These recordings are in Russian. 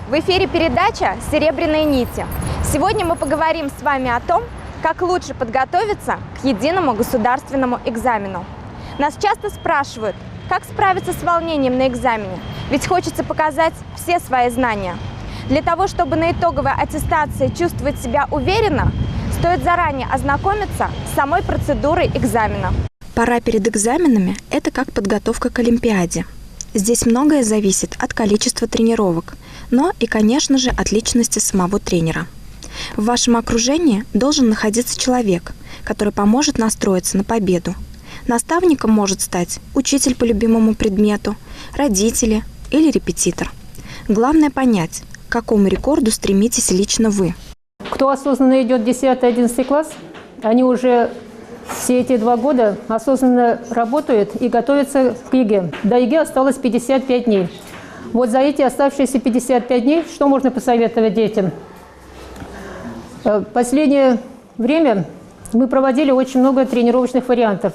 В эфире передача «Серебряные нити». Сегодня мы поговорим с вами о том, как лучше подготовиться к единому государственному экзамену. Нас часто спрашивают, как справиться с волнением на экзамене, ведь хочется показать все свои знания. Для того, чтобы на итоговой аттестации чувствовать себя уверенно, стоит заранее ознакомиться с самой процедурой экзамена. Пора перед экзаменами – это как подготовка к Олимпиаде. Здесь многое зависит от количества тренировок, но и, конечно же, от личности самого тренера. В вашем окружении должен находиться человек, который поможет настроиться на победу. Наставником может стать учитель по любимому предмету, родители или репетитор. Главное понять, к какому рекорду стремитесь лично вы. Кто осознанно идет в 10-11 класс, они уже все эти 2 года осознанно работают и готовятся к ЕГЭ. До ЕГЭ осталось 55 дней. Вот за эти оставшиеся 55 дней что можно посоветовать детям? В последнее время мы проводили очень много тренировочных вариантов.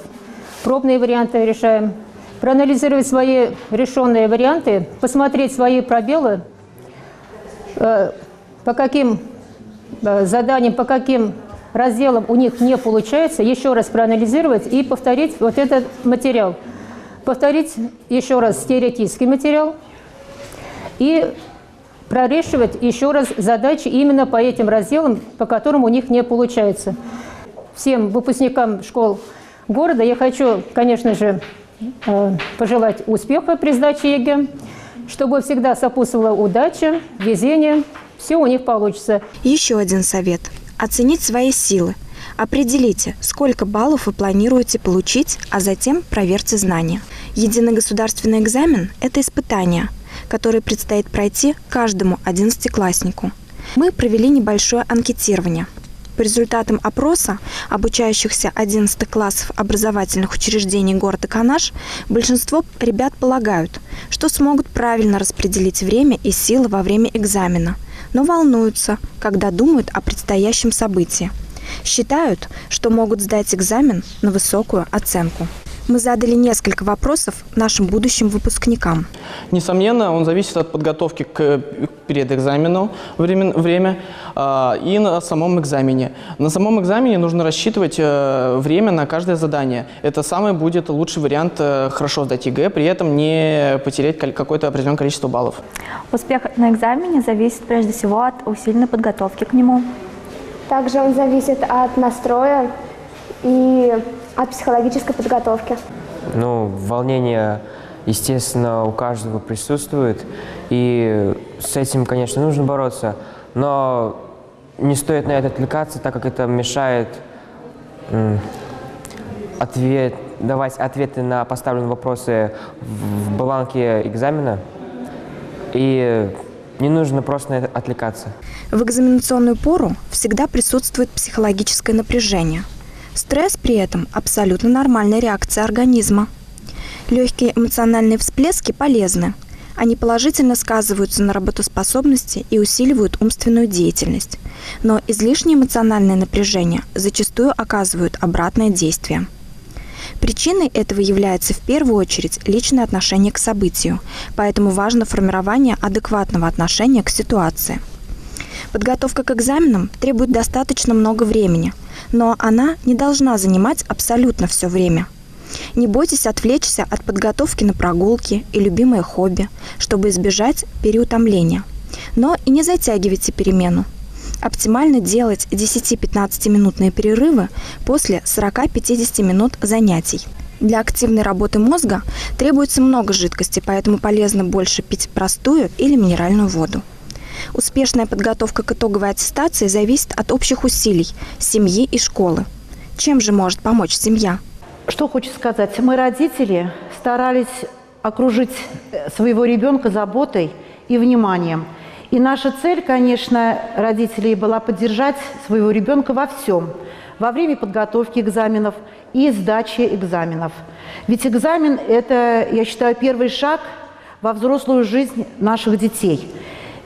Пробные варианты решаем. Проанализировать свои решенные варианты, посмотреть свои пробелы, по каким заданиям, по каким разделам у них не получается, еще раз проанализировать и повторить вот этот материал. Повторить еще раз теоретический материал и прорешивать еще раз задачи именно по этим разделам, по которым у них не получается. Всем выпускникам школ города я хочу, конечно же, пожелать успеха при сдаче ЕГЭ, чтобы всегда сопутствовала удача, везение, все у них получится. Еще один совет – оценить свои силы. Определите, сколько баллов вы планируете получить, а затем проверьте знания. Единый государственный экзамен – это испытание, которое предстоит пройти каждому 11-класснику. Мы провели небольшое анкетирование. По результатам опроса обучающихся 11 классов образовательных учреждений города Канаш, большинство ребят полагают, что смогут правильно распределить время и силы во время экзамена, но волнуются, когда думают о предстоящем событии. Считают, что могут сдать экзамен на высокую оценку. Мы задали несколько вопросов нашим будущим выпускникам. Несомненно, он зависит от подготовки перед экзаменом, время и на самом экзамене. На самом экзамене нужно рассчитывать время на каждое задание. Это самый будет лучший вариант хорошо сдать ЕГЭ, при этом не потерять какое-то определенное количество баллов. Успех на экзамене зависит прежде всего от усиленной подготовки к нему. Также он зависит от настроя и от психологической подготовки. Волнение, естественно, у каждого присутствует, и с этим, конечно, нужно бороться, но не стоит на это отвлекаться, так как это мешает давать ответы на поставленные вопросы в бланке экзамена, и не нужно просто на это отвлекаться. В экзаменационную пору всегда присутствует психологическое напряжение. Стресс при этом абсолютно нормальная реакция организма. Легкие эмоциональные всплески полезны. Они положительно сказываются на работоспособности и усиливают умственную деятельность. Но излишнее эмоциональное напряжение зачастую оказывают обратное действие. Причиной этого является в первую очередь личное отношение к событию, поэтому важно формирование адекватного отношения к ситуации. Подготовка к экзаменам требует достаточно много времени, но она не должна занимать абсолютно все время. Не бойтесь отвлечься от подготовки на прогулки и любимое хобби, чтобы избежать переутомления. Но и не затягивайте перемену. Оптимально делать 10-15-минутные перерывы после 40-50 минут занятий. Для активной работы мозга требуется много жидкости, поэтому полезно больше пить простую или минеральную воду. Успешная подготовка к итоговой аттестации зависит от общих усилий семьи и школы. Чем же может помочь семья? Что хочу сказать. Мы, родители, старались окружить своего ребенка заботой и вниманием. И наша цель, конечно, родителей была поддержать своего ребенка во всем. Во время подготовки экзаменов и сдачи экзаменов. Ведь экзамен – это, я считаю, первый шаг во взрослую жизнь наших детей.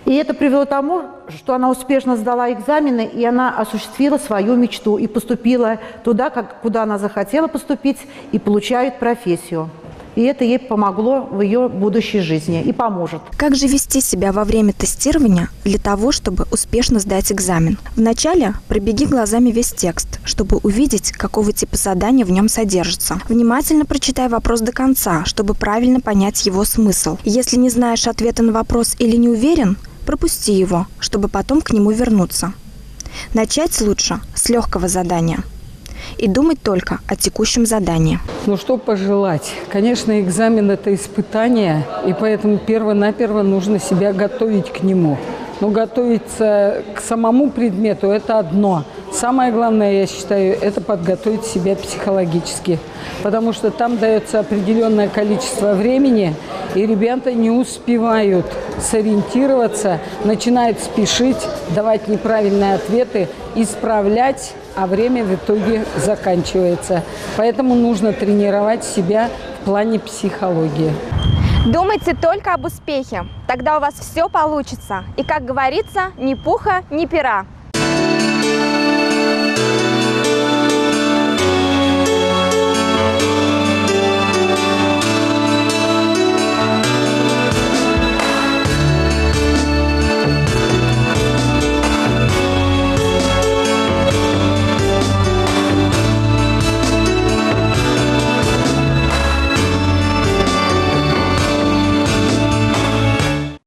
И это привело к тому, что она успешно сдала экзамены, и она осуществила свою мечту и поступила туда, куда она захотела поступить, и получает профессию. и это ей помогло в ее будущей жизни и поможет. Как же вести себя во время тестирования для того, чтобы успешно сдать экзамен? Вначале пробеги глазами весь текст, чтобы увидеть, какого типа задания в нем содержится. Внимательно прочитай вопрос до конца, чтобы правильно понять его смысл. Если не знаешь ответа на вопрос или не уверен, пропусти его, чтобы потом к нему вернуться. Начать лучше с легкого задания и думать только о текущем задании. Ну что пожелать? Конечно, экзамен – это испытание, и поэтому перво-наперво нужно себя готовить к нему. Но готовиться к самому предмету – это одно. Самое главное, я считаю, это подготовить себя психологически, потому что там дается определенное количество времени, и ребята не успевают сориентироваться, начинают спешить, давать неправильные ответы, исправлять, а время в итоге заканчивается. Поэтому нужно тренировать себя в плане психологии. Думайте только об успехе, тогда у вас все получится. И, как говорится, ни пуха, ни пера.